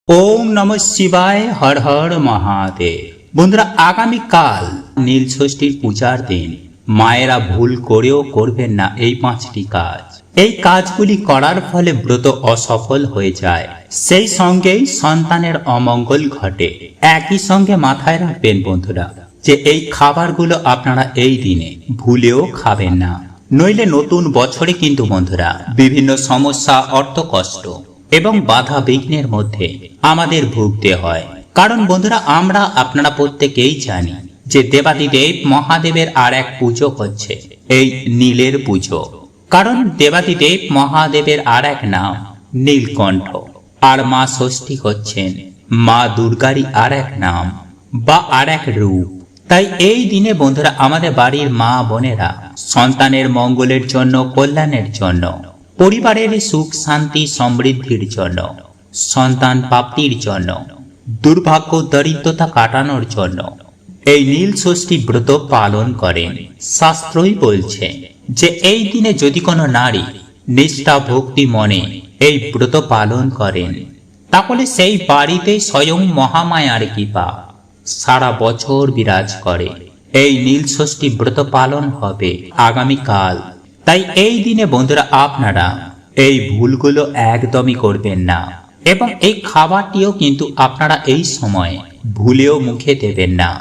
ओम नमः शिवाय हर हर महादेव। बंधुरा आगामी काल নীল ষষ্ঠীর পূজার দিন মায়েরা ভুল করেও করবেন না এই পাঁচটি কাজ। এই কাজগুলি করার ফলে ব্রত অসফল হয়ে যায়, সেই সঙ্গেই সন্তানের অমঙ্গল ঘটে। একই সঙ্গে মাথায় রাখবেন বন্ধুরা যে এই খাবারগুলো আপনারা এই দিনে ভুলেও খাবেন না, নইলে নতুন বছরে কিন্তু বন্ধুরা বিভিন্ন সমস্যা, অর্থকষ্ট এবং বাধা বিঘ্নের মধ্যে আমাদের ভুগতে হয়। কারণ বন্ধুরা আমরা আপনারা প্রত্যেকেই জানি যে দেবাদিদেব মহাদেবের আর এক পুজো হচ্ছে এই নীলের পুজো। কারণ দেবাদিদেব মহাদেবের আর এক নাম নীলকণ্ঠ, আর মা ষষ্ঠী হচ্ছেন মা দুর্গারই আর এক নাম বা আর এক রূপ। তাই এই দিনে বন্ধুরা আমাদের বাড়ির মা বোনেরা সন্তানের মঙ্গলের জন্য, কল্যাণের জন্য, পরিবারের সুখ শান্তি সমৃদ্ধির জন্য, সন্তান প্রাপ্তির জন্য, দুর্ভাগ্য দরিদ্রতা কাটানোর জন্য এই নীল ষষ্ঠী ব্রত পালন করেন। শাস্ত্রই বলছে যে এই দিনে যদি কোনো নারী নিষ্ঠা ভক্তি মনে এই ব্রত পালন করেন, তাহলে সেই বাড়িতে স্বয়ং মহামায়ার কৃপা সারা বছর বিরাজ করে। এই নীল ষষ্ঠী ব্রত পালন হবে আগামীকাল। তাই এই দিনে বন্ধুরা আপনারা এই ভুলগুলো একদমই করবেন না, এবং এই খাবারটিও কিন্তু আপনারা এই সময় ভুলেও মুখে দেবেন না।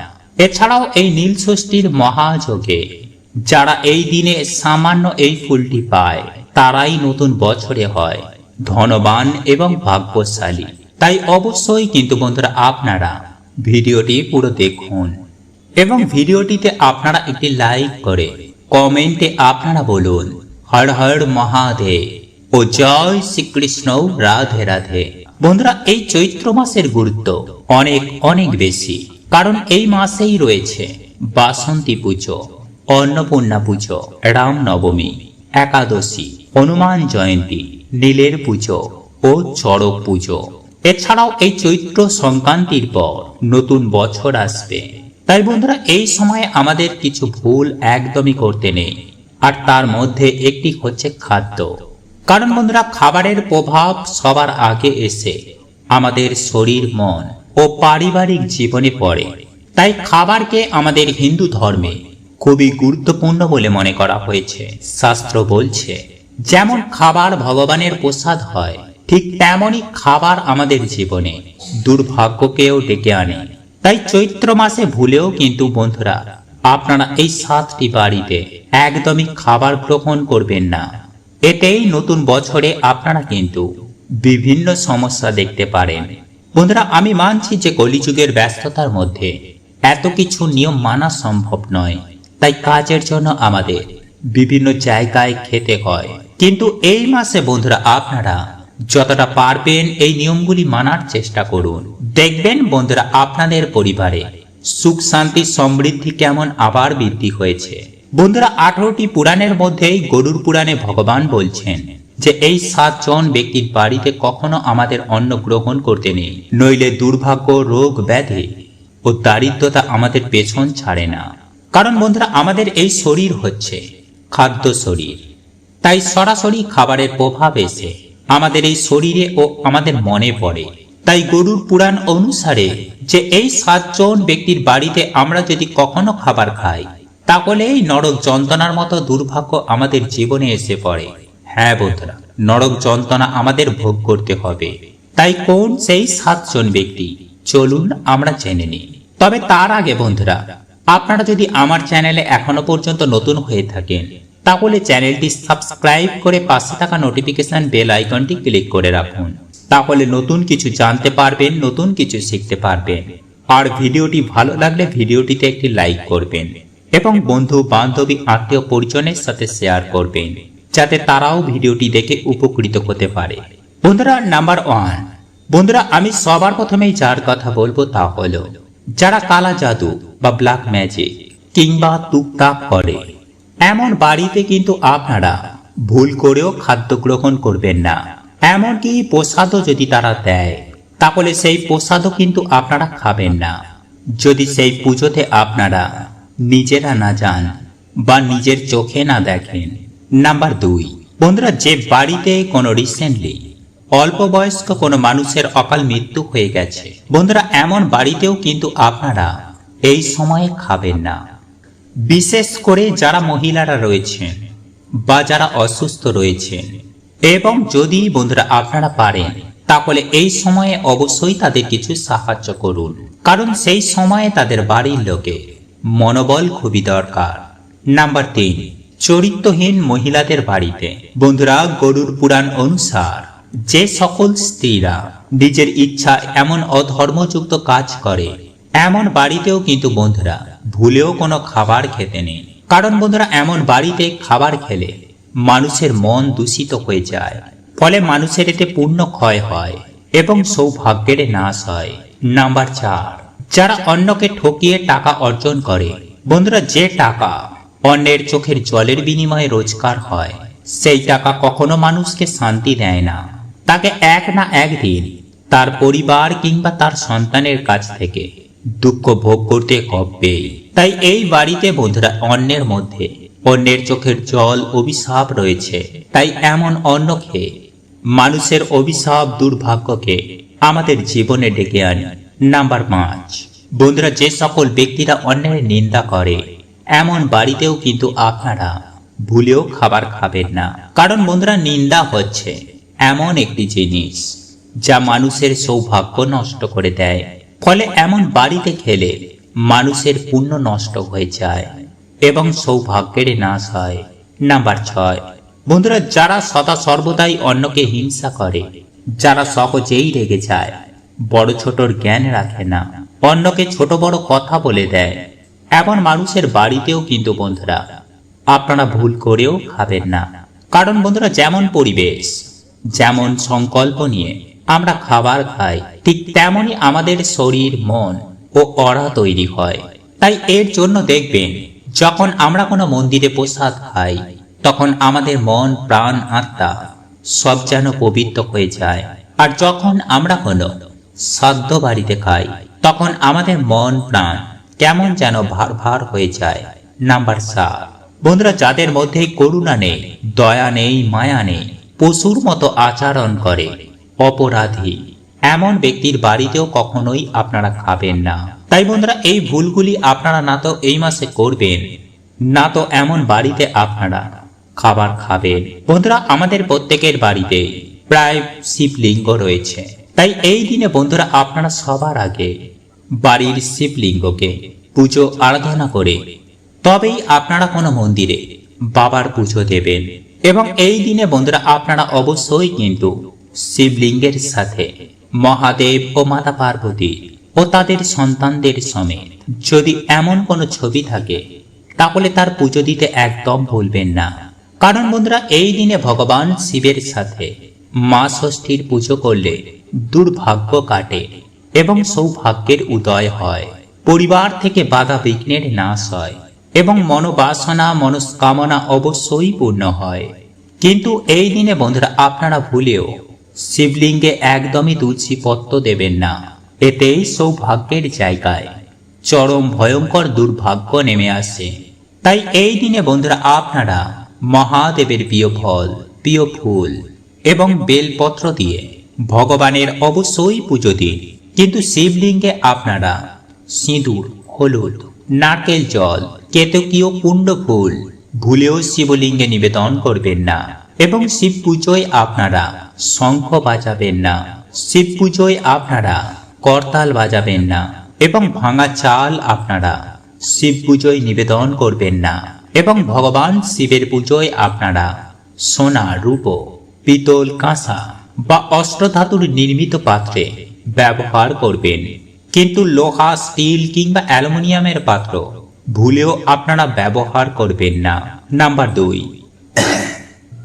এছাড়াও এই নীল ষষ্ঠীর মহাযোগে যারা এই দিনে সামান্য এই ফুলটি পায় তারাই নতুন বছরে হয় ধনবান এবং ভাগ্যশালী। তাই অবশ্যই কিন্তু বন্ধুরা আপনারা ভিডিওটি পুরো দেখুন, এবং ভিডিওটিতে আপনারা একটি লাইক করে কমেন্টে আপনারা বলুন হর হর মহাদেব ও জয় শ্রীকৃষ্ণ, রাধে রাধে। বন্ধুরা এই চৈত্র মাসের গুরুত্ব অনেক অনেক বেশি, কারণ এই মাসেই রয়েছে বাসন্তী পুজো, অন্নপূর্ণা পুজো, রাম নবমী, একাদশী, হনুমান জয়ন্তী, নীলের পুজো ও চড়ক পুজো। এছাড়াও এই চৈত্র সংক্রান্তির পর নতুন বছর আসবে। তাই বন্ধুরা এই সময়ে আমাদের কিছু ভুল একদমই করতে নেই, আর তার মধ্যে একটি হচ্ছে খাদ্য। কারণ বন্ধুরা খাবারের প্রভাব সবার আগে এসে আমাদের শরীর, মন ও পারিবারিক জীবনে পড়ে। তাই খাবারকে আমাদের হিন্দু ধর্মে খুবই গুরুত্বপূর্ণ বলে মনে করা হয়েছে। শাস্ত্র বলছে যেমন খাবার ভগবানের প্রসাদ হয়, ঠিক তেমনই খাবার আমাদের জীবনে দুর্ভাগ্যকেও ডেকে আনে। তাই চৈত্র মাসে ভুলেও কিন্তু বন্ধুরা আপনারা এই 7টি বাড়িতে একদমই খাবার গ্রহণ করবেন না। এতেই নতুন বছরে আপনারা কিন্তু বিভিন্ন সমস্যা দেখতে পারেন। বন্ধুরা আমি মানছি যে কলিযুগের ব্যস্ততার মধ্যে এত কিছু নিয়ম মানা সম্ভব নয়, তাই কাজের জন্য আমাদের বিভিন্ন জায়গায় খেতে হয়। কিন্তু এই মাসে বন্ধুরা আপনারা যতটা পারবেন এই নিয়মগুলি মানার চেষ্টা করুন। দেখবেন বন্ধুরা আপনাদের পরিবারে সুখ শান্তি সমৃদ্ধি কেমন আবার বৃদ্ধি হয়েছে। বন্ধুরা 18টি পুরাণের মধ্যেই গরুর পুরাণে ভগবান বলছেন যে এই 7 জন ব্যক্তির বাড়িতে কখনো আমাদের অন্ন গ্রহণ করতে নেই, নইলে দুর্ভাগ্য, রোগ ব্যাধি ও দারিদ্রতা আমাদের পেছন ছাড়ে না। কারণ বন্ধুরা আমাদের এই শরীর হচ্ছে খাদ্য শরীর, তাই সরাসরি খাবারের প্রভাব এসে আমাদের এই শরীরে ও আমাদের মনে পড়ে। তাই গরুর পুরাণ অনুসারে যে এই 7 জন ব্যক্তির বাড়িতে আমরা যদি কখনো খাবার খাই, তাহলে এই নরক যন্ত্রণার মতো দুর্ভাগ্য আমাদের জীবনে এসে পড়ে। হ্যাঁ বন্ধুরা, নরক যন্ত্রণা আমাদের ভোগ করতে হবে। তাই কোন সেই 7 জন ব্যক্তি চলুন আমরা জেনে নিই। তবে তার আগে বন্ধুরা আপনারা যদি আমার চ্যানেলে এখনো পর্যন্ত নতুন হয়ে থাকেন, তাহলে চ্যানেলটি সাবস্ক্রাইব করে পাশে থাকা নোটিফিকেশন বেল আইকনটি ক্লিক করে রাখুন। তাহলে নতুন কিছু জানতে পারবেন, নতুন কিছু শিখতে পারবেন। আর ভিডিওটি ভালো লাগলে ভিডিওটিতে একটি লাইক করবেন, এবং বন্ধু বান্ধবী আত্মীয় পরিজনের সাথে শেয়ার করবেন, যাতে তারাও ভিডিওটি দেখে উপকৃত হতে পারে। বন্ধুরা নাম্বার 1, বন্ধুরা আমি সবার প্রথমেই যার কথা বলবো তা হলো যারা কালা জাদু বা ব্ল্যাক ম্যাজিক কিংবা টুকটাক করে, এমন বাড়িতে কিন্তু আপনারা ভুল করেও খাদ্য গ্রহণ করবেন না। এমনকি প্রসাদও যদি তারা দেয়, তাহলে সেই প্রসাদও কিন্তু আপনারা খাবেন না, যদি সেই পুজোতে আপনারা নিজেরা না যান বা নিজের চোখে না দেখেন। নাম্বার 2, বন্ধুরা যে বাড়িতে কোনো রিসেন্টলি অল্প বয়স্ক কোনো মানুষের অকাল মৃত্যু হয়ে গেছে, বন্ধুরা এমন বাড়িতেও কিন্তু আপনারা এই সময়ে খাবেন না। বিশেষ করে যারা মহিলারা রয়েছেন বা যারা অসুস্থ রয়েছেন, এবং যদি বন্ধুরা আপনারা পারেন তাহলে এই সময়ে অবশ্যই তাদের কিছু সাহায্য করুন, কারণ সেই সময়ে তাদের বাড়ির লোকে মনোবল খুবই দরকার। নাম্বার 3, চরিত্রহীন মহিলাদের বাড়িতে। বন্ধুরা গরুর পুরাণ অনুসার যে সকল স্ত্রীরা নিজের ইচ্ছা এমন অধর্মযুক্ত কাজ করে, এমন বাড়িতেও কিন্তু বন্ধুরা ভুলেও কোনো খাবার খেতে নেই, কারণ বন্ধুরা এমন বাড়িতে খাবার খেলে মানুষের মন দূষিত হয়ে যায়, ফলে মানুষের এতে পুণ্য ক্ষয় হয় এবং সৌভাগ্যের নাশ হয়। নাম্বার 4, যারা অন্যকে ঠকিয়ে টাকা অর্জন করে। বন্ধুরা যে টাকা অন্যের চোখের জলের বিনিময়ে রোজগার হয়, সেই টাকা কখনো মানুষকে শান্তি দেয় না, তাকে এক না একদিন তার পরিবার কিংবা তার সন্তানের কাছ থেকে দুঃখ ভোগ করতে হবে। তাই এই বাড়িতে বন্ধুরা অন্যের মধ্যে অন্যের চোখের জল অভিশাপ রয়েছে, তাই এমন অন্ন খেয়ে মানুষের অভিশাপ দুর্ভাগ্যকে আমাদের জীবনে ডেকে আনে। নাম্বার 5, বন্ধুরা যে সকল ব্যক্তিরা অন্যের নিন্দা করে, এমন বাড়িতেও কিন্তু আপনারা ভুলেও খাবার খাবেন না, কারণ বন্ধুরা নিন্দা হচ্ছে এমন একটি জিনিস যা মানুষের সৌভাগ্য নষ্ট করে দেয়, ফলে এমন বাড়িতে খেলে মানুষের পুণ্য নষ্ট হয়ে যায় এবং সৌভাগ্যের নাশ হয়। নাম্বার 6, বন্ধুরা যারা সদা সর্বদাই অন্যকে হিংসা করে, যারা সহজেই রেগে যায়, বড় ছোটর জ্ঞান রাখে না, অন্যকে ছোট বড় কথা বলে দেয়, এমন মানুষের বাড়িতেও কিন্তু বন্ধুরা আপনারা ভুল করেও খাবেন না, কারণ বন্ধুরা যেমন পরিবেশ যেমন সংকল্প নিয়ে আমরা খাবার খাই, ঠিক তেমনই আমাদের শরীর মন ও অরা তৈরি হয়। তাই এর জন্য দেখবেন যখন আমরা কোনো মন্দিরে প্রসাদ খাই, তখন আমাদের মন প্রাণ আত্মা সব যেন পবিত্র হয়ে যায়, আর যখন আমরা কোনো শ্রাদ্ধ বাড়িতে খাই, তখন আমাদের মন প্রাণ কেমন যেন ভার ভার হয়ে যায়। নাম্বার 7, বন্ধুরা যাদের মধ্যে করুণা নেই, দয়া নেই, মায়া নেই, পশুর মতো আচরণ করে, অপরাধী, এমন ব্যক্তির বাড়িতেও কখনোই আপনারা খাবেন না। তাই বন্ধুরা এই ভুলগুলি আপনারা না তো এই মাসে করবেন, না তো এমন বাড়িতে আপনারা খাবার খাবেন। বন্ধুরা আমাদের প্রত্যেকের বাড়িতে প্রায় শিবলিঙ্গ রয়েছে, তাই এই দিনে বন্ধুরা আপনারা সবার আগে বাড়ির শিবলিঙ্গকে পুজো আরাধনা করে তবেই আপনারা কোনো মন্দিরে বাবার পুজো দেবেন। এবং এই দিনে বন্ধুরা আপনারা অবশ্যই কিন্তু শিবলিঙ্গের সাথে মহাদেব ও মাতা পার্বতী ও তাদের সন্তানদের সমেত যদি এমন কোনো ছবি থাকে, তাহলে তার পুজো দিতে একদম ভুলবেন না, কারণ বন্ধুরা এই দিনে ভগবান শিবের সাথে মা ষষ্ঠীর পুজো করলে দুর্ভাগ্য কাটে এবং সৌভাগ্যের উদয় হয়, পরিবার থেকে বাধা বিঘ্নের নাশ হয় এবং মনোবাসনা মনস্কামনা অবশ্যই পূর্ণ হয়। কিন্তু এই দিনে বন্ধুরা আপনারা ভুলেও শিবলিঙ্গে একদমই তুলসী পত্র দেবেন না, এতেই সৌভাগ্যের জায়গায় চরম ভয়ঙ্কর দুর্ভাগ্য নেমে আসে। তাই এই দিনে বন্ধুরা আপনারা মহাদেবের প্রিয় ফল, প্রিয় ফুল এবং বেলপত্র দিয়ে ভগবানের অবশ্যই পুজো দিন, কিন্তু শিবলিঙ্গে আপনারা সিঁদুর, হলুদ, নারকেল জল, কেতকীয় কুণ্ড ফুল ভুলেও শিবলিঙ্গে নিবেদন করবেন না। এবং শিব পুজোয় আপনারা শঙ্খ বাজাবেন না, শিব পুজোয় আপনারা করতাল বাজাবেন না, এবং ভাঙা চাল আপনারা শিব পুজোয় নিবেদন করবেন না। এবং ভগবান শিবের পুজোয় আপনারা সোনা, রূপ, পিতল, কাঁসা বা অষ্টধাতুর নির্মিত পাত্রে ব্যবহার করবেন, কিন্তু লোহা, স্টিল কিংবা অ্যালুমিনিয়ামের পাত্র ভুলেও আপনারা ব্যবহার করবেন না। নাম্বার 2,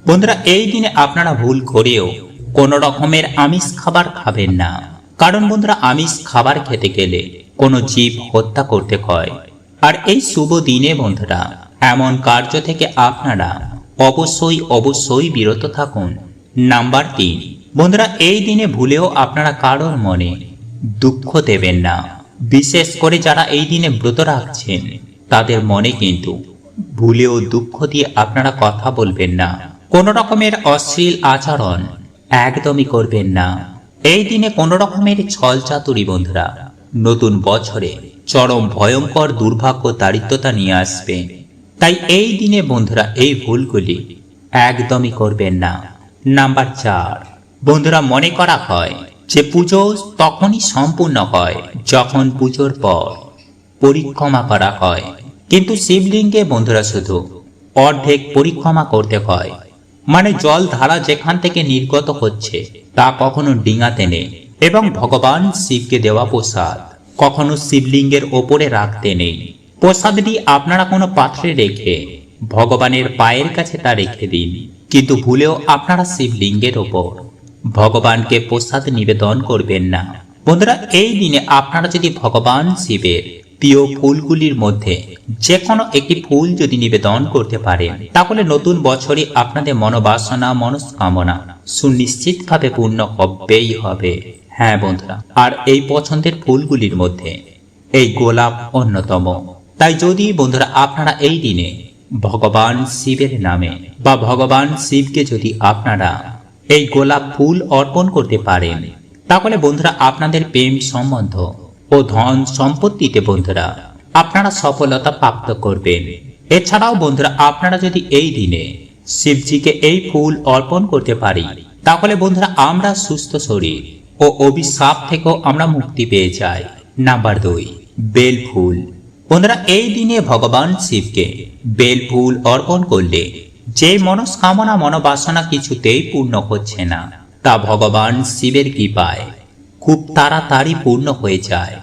বন্ধুরা এই দিনে আপনারা ভুল করেও কোন রকমের আমিষ খাবার খাবেন না, কারণ বন্ধুরা আমিষ খাবার খেতে গেলে কোনো জীব হত্যা করতে হয়, আর এই শুভ দিনে বন্ধুরা এমন কার্য থেকে আপনারা অবশ্যই বিরত থাকুন। নাম্বার 3, বন্ধুরা এই দিনে ভুলেও আপনারা কারোর মনে দুঃখ দেবেন না, বিশেষ করে যারা এই দিনে ব্রত রাখছেন তাদের মনে কিন্তু ভুলেও দুঃখ দিয়ে আপনারা কথা বলবেন না। কোন রকমের অশ্লীল আচরণ একদমই করবেন না। এই দিনে কোনো রকমের ছল চাতুরি বন্ধুরা নতুন বছরে চরম ভয়ঙ্কর দুর্ভাগ্য দারিদ্রতা নিয়ে আসবে। তাই এই দিনে বন্ধুরা এই ভুলগুলি একদমই করবেন না। নাম্বার 4, বন্ধুরা মনে করা হয় যে পুজো তখনই সম্পূর্ণ হয় যখন পুজোর পর পরিক্রমা করা হয়, কিন্তু শিবলিঙ্গে বন্ধুরা শুধু অর্ধেক পরিক্রমা করতে হয়। মানে জল ধারা যেখান থেকে নির্গত হচ্ছে তা কখনো ডিঙাতে নেই, এবং ভগবান শিবকে দেওয়া প্রসাদ কখনো শিবলিঙ্গের ওপরে রাখতে নেই। প্রসাদটি আপনারা কোনো পাত্রে রেখে ভগবানের পায়ের কাছে তা রেখে দিন, কিন্তু ভুলেও আপনারা শিবলিঙ্গের ওপর ভগবানকে প্রসাদ নিবেদন করবেন না। বন্ধুরা এই দিনে আপনারা যদি ভগবান শিবের প্রিয় ফুলগুলির মধ্যে যে কোনো একটি ফুল যদি নিবেদন করতে পারেন, তাহলে নতুন বছরে আপনাদের মনোবাসনা মনস্কামনা সুনিশ্চিতভাবে পূর্ণ হবেই হবে। হ্যাঁ বন্ধুরা, আর এই পছন্দের ফুলগুলির মধ্যে এই গোলাপ অন্যতম। তাই যদি বন্ধুরা আপনারা এই দিনে ভগবান শিবের নামে বা ভগবান শিবকে যদি আপনারা এই গোলাপ ফুল অর্পণ করতে পারেন, তাহলে বন্ধুরা আপনাদের প্রেম সম্বন্ধ ও ধন সম্পত্তিতে বন্ধুরা আপনারা সফলতা প্রাপ্ত করবেন। এছাড়াও বন্ধুরা আপনারা যদি এই দিনে শিবজিকে এই ফুল অর্পণ করতে পারি, তাহলে বন্ধুরা আমরা সুস্থ শরীর ও অভিশাপ থেকেও আমরা মুক্তি পেয়ে যাই। নাম্বার 2, বেল ফুল। বন্ধুরা এই দিনে ভগবান শিবকে বেল ফুল অর্পণ করলে যে মনস্কামনা মনোবাসনা কিছুতেই পূর্ণ হচ্ছে না, তা ভগবান শিবের কৃপায় খুব তাড়াতাড়ি পূর্ণ হয়ে যায়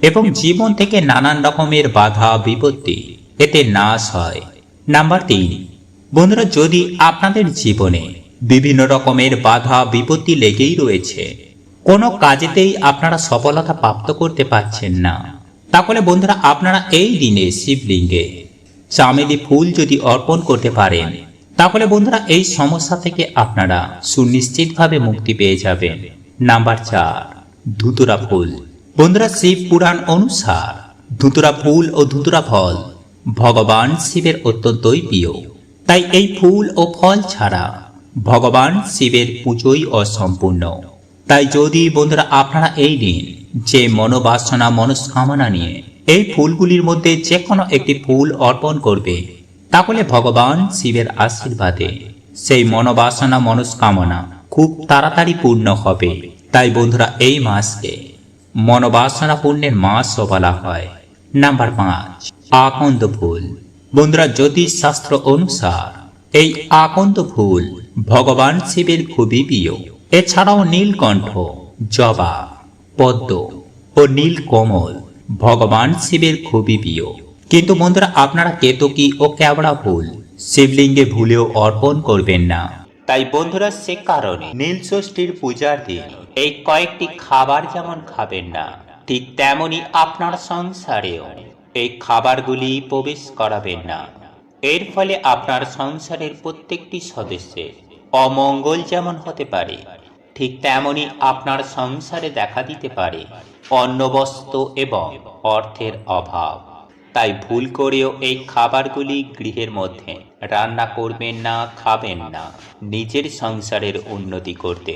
এবং জীবন থেকে নানান রকমের বাধা বিপত্তি এতে নাশ হয়। নাম্বার 3, বন্ধুরা যদি আপনাদের জীবনে বিভিন্ন রকমের বাধা বিপত্তি লেগেই রয়েছে, কোনো কাজেতেই আপনারা সফলতা প্রাপ্ত করতে পারছেন না, তাহলে বন্ধুরা আপনারা এই দিনে শিবলিঙ্গে চামেলি ফুল যদি অর্পণ করতে পারেন, তাহলে বন্ধুরা এই সমস্যা থেকে আপনারা সুনিশ্চিতভাবে মুক্তি পেয়ে যাবেন। নাম্বার 4, ধুতুরা ফুল। বন্ধুরা শিব পুরাণ অনুসার ধুতুরা ফুল ও ধুতুরা ফল ভগবান শিবের অত্যন্তই প্রিয়। তাই এই ফুল ও ফল ছাড়া ভগবান শিবের পুজোই অসম্পূর্ণ। তাই যদি বন্ধুরা আপনারা এই দিন যে মনোবাসনা মনস্কামনা নিয়ে এই ফুলগুলির মধ্যে যে কোনো একটি ফুল অর্পণ করবে, তাহলে ভগবান শিবের আশীর্বাদে সেই মনোবাসনা মনস্কামনা খুব তাড়াতাড়ি পূর্ণ হবে। তাই বন্ধুরা এই মাসকে মনোবাসনা পূর্ণের মাসও বলা হয়। নাম্বার 5, আকন্দ ফুল। বন্ধুরা জ্যোতিষ শাস্ত্র অনুসার এই আকন্দ ফুল ভগবান শিবের খুবই প্রিয়। এছাড়াও নীলকণ্ঠ, জবা, পদ্ম ও নীলকমল ভগবান শিবের খুবই প্রিয়। কিন্তু বন্ধুরা আপনারা কেতকী ও কেওড়া ফুল শিবলিঙ্গে ভুলেও অর্পণ করবেন না। তাই বন্ধুরা সে কারণে নীল ষষ্ঠীর পূজার দিন এই কয়েকটি খাবার যেমন খাবেন না, ঠিক তেমনি আপনার সংসারেও এই খাবারগুলি প্রবেশ করাবেন না। এর ফলে আপনার সংসারের প্রত্যেকটি সদস্যের অমঙ্গল যেমন হতে পারে, ঠিক তেমনি আপনার সংসারে দেখা দিতে পারে অন্নবস্ত্র এবং অর্থের অভাব। তাই ভুল করেও এই খাবারগুলি গৃহের মধ্যে রান্না করবেন না, খাবেন না নিজের সংসারের উন্নতি করতে।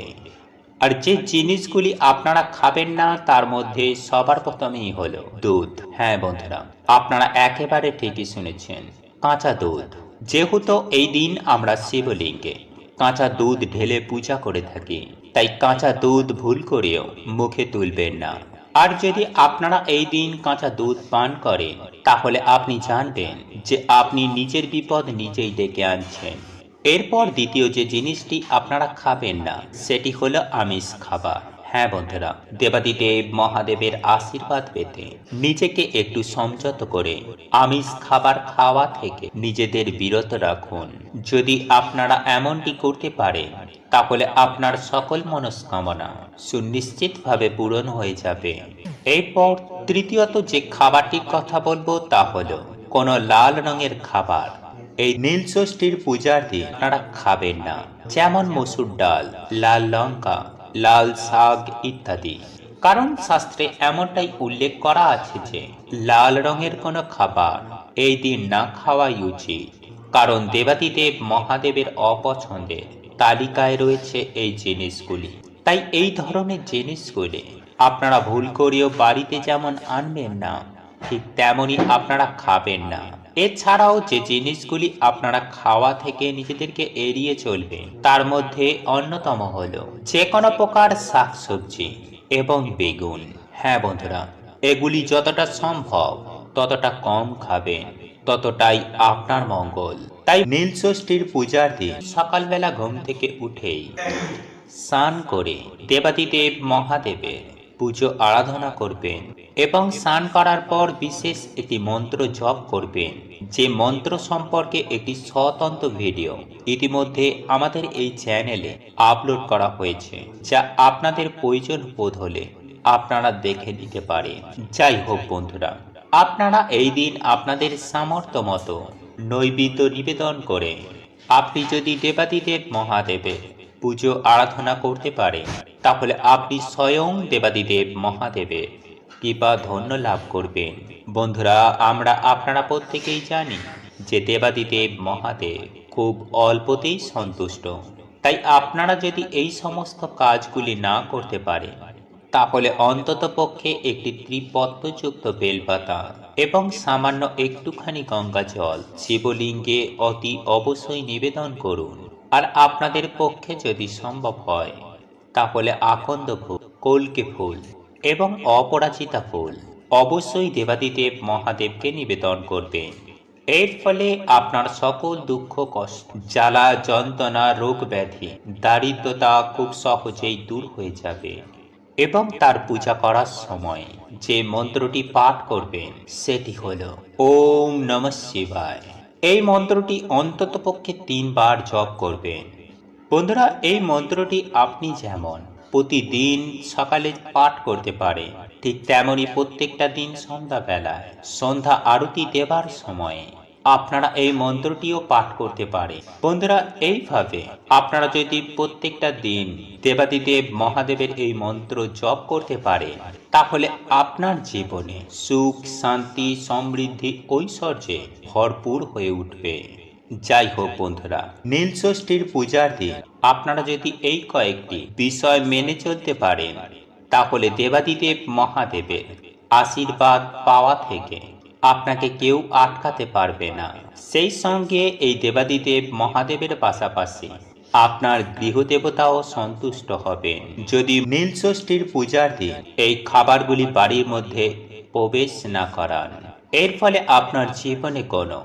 আর যে জিনিসগুলি আপনারা খাবেন না তার মধ্যে সবার প্রথমেই হলো দুধ। হ্যাঁ বন্ধুরা, আপনারা একেবারে ঠিকই শুনেছেন, কাঁচা দুধ। যেহেতু এই দিন আমরা শিবলিঙ্গে কাঁচা দুধ ঢেলে পূজা করে থাকি, তাই কাঁচা দুধ ভুল করেও মুখে তুলবেন না। আর যদি আপনারা এই দিন কাঁচা দুধ পান করেন, তাহলে আপনি জানবেন যে আপনি নিজের বিপদ নিজেই ডেকে আনছেন। এরপর দ্বিতীয় যে জিনিসটি আপনারা খাবেন না সেটি হলো আমিষ খাবার। হ্যাঁ বন্ধুরা, দেবাদিদেব মহাদেবের আশীর্বাদ পেতে নিজেকে একটু সংযত করে আমিষ খাবার খাওয়া থেকে নিজেদের বিরত রাখুন। যদি আপনারা এমনটি করতে পারেন, তাহলে আপনার সকল মনস্কামনা সুনিশ্চিতভাবে পূরণ হয়ে যাবে। এরপর তৃতীয়ত যে খাবারটির কথা বলবো তা হলো কোনো লাল রঙের খাবার। এই নীল ষষ্ঠীর পূজার দিন আপনারা খাবেন না, যেমন মসুর ডাল, লাল লঙ্কা, লাল শাক ইত্যাদি। কারণ শাস্ত্রে এমনটাই উল্লেখ করা আছে যে লাল রঙের কোনো খাবার এই দিন না খাওয়াই উচিত, কারণ দেবাদিদেব মহাদেবের অপছন্দের তালিকায় রয়েছে এই জিনিসগুলি। তাই এই ধরনের জিনিসগুলি আপনারা ভুল করেও বাড়িতে যেমন আনবেন না, ঠিক তেমনই আপনারা খাবেন না। এছাড়াও যে জিনিসগুলি আপনারা খাওয়া থেকে নিজেদেরকে এড়িয়ে চলবেন, তার মধ্যে অন্যতম হলো যে কোনো প্রকার শাকসবজি এবং বেগুন। হ্যাঁ বন্ধুরা, এগুলি যতটা সম্ভব ততটা কম খাবেন, ততটাই আপনার মঙ্গল। তাই নীল ষষ্ঠীর পূজার দিন সকালবেলা ঘুম থেকে উঠেই স্নান করে দেবাদিদেব মহাদেবের পুজো আরাধনা করবেন এবং স্নান করার পর বিশেষ একটি মন্ত্র জপ করবেন, যে মন্ত্র সম্পর্কে একটি স্বতন্ত্র ভিডিও ইতিমধ্যে আমাদের এই চ্যানেলে আপলোড করা হয়েছে, যা আপনাদের প্রয়োজন বোধ হলে আপনারা দেখে নিতে পারেন। যাই হোক বন্ধুরা, আপনারা এই দিন আপনাদের সামর্থ্য মতো নৈবেদ্য নিবেদন করে আপনি যদি দেবাদিদেব মহাদেবের পুজো আরাধনা করতে পারেন, তাহলে আপনি স্বয়ং দেবাদিদেব মহাদেবের কৃপা ধন্য লাভ করবেন। বন্ধুরা, আপনারা প্রত্যেকেই জানি যে দেবাদিদেব মহাদেব খুব অল্পতেই সন্তুষ্ট। তাই আপনারা যদি এই সমস্ত কাজগুলি না করতে পারেন, তাহলে অন্তত পক্ষে একটি ত্রিপত্রযুক্ত বেলপাতা এবং সামান্য একটুখানি গঙ্গা জল শিবলিঙ্গে অতি অবশ্যই নিবেদন করুন। আর আপনাদের পক্ষে যদি সম্ভব হয়, তাহলে আকন্দ ফুল, কল্কে ফুল এবং অপরাজিতা ফুল অবশ্যই দেবাদিদেব মহাদেবকে নিবেদন করবেন। এর ফলে আপনার সকল দুঃখ, কষ্ট, জ্বালা, যন্ত্রণা, রোগ ব্যাধি, দারিদ্রতা খুব সহজেই দূর হয়ে যাবে। এবং তার পূজা করার সময় যে মন্ত্রটি পাঠ করবেন সেটি হল ওম নমঃ শিবায়। এই মন্ত্রটি অন্ততপক্ষে 3 বার জপ করবেন। বন্ধুরা, এই মন্ত্রটি আপনি যেমন প্রতিদিন সকালে পাঠ করতে পারেন, ঠিক তেমনি প্রত্যেকটা দিন সন্ধ্যাবেলায় সন্ধ্যা আরতি দেবার সময়ে আপনারা এই মন্ত্রটিও পাঠ করতে পারেন। বন্ধুরা, এইভাবে আপনারা যদি প্রত্যেকটা দিন দেবাদিদেব মহাদেবের এই মন্ত্র জপ করতে পারেন, তাহলে আপনার জীবনে সুখ, শান্তি, সমৃদ্ধি, ঐশ্বর্যে ভরপুর হয়ে উঠবে। যাই হোক বন্ধুরা, নীল ষষ্ঠীর পূজার দিন আপনারা যদি এই কয়েকটি বিষয় মেনে চলতে পারেন, তাহলে দেবাদিদেব মহাদেবের আশীর্বাদ পাওয়া থেকে আপনাকে কেউ আটকাতে পারবে না। সেই সঙ্গে এই দেবাদিদেব মহাদেবের পাশাপাশি আপনার গৃহদেবতাও সন্তুষ্ট হবেন যদি নীল ষষ্ঠীর পূজার দিন এই খাবারগুলি বাড়ির মধ্যে প্রবেশ না করান। এর ফলে আপনার জীবনে কোনো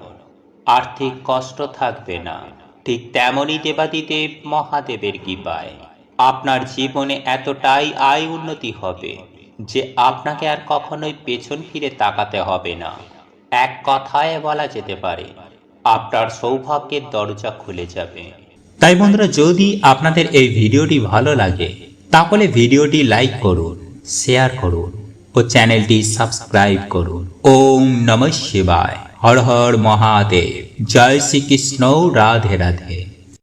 আর্থিক কষ্ট থাকবে না। ঠিক তেমনই দেবাদিদেব মহাদেবের কৃপায় আপনার জীবনে এতটাই আয় উন্নতি হবে যে আপনাকে আর কখনোই পেছন ফিরে তাকাতে হবে না। এক কথায় বলা যেতে পারে আপনার সৌভাগ্যের দরজা খুলে যাবে। তাই বন্ধুরা, যদি আপনাদের এই ভিডিওটি ভালো লাগে, তাহলে ভিডিওটি লাইক করুন, শেয়ার করুন ও চ্যানেলটি সাবস্ক্রাইব করুন। ওম নমঃ শিবায়। হর হর মহাদেব। জয় শ্রীকৃষ্ণ। রাধে রাধে।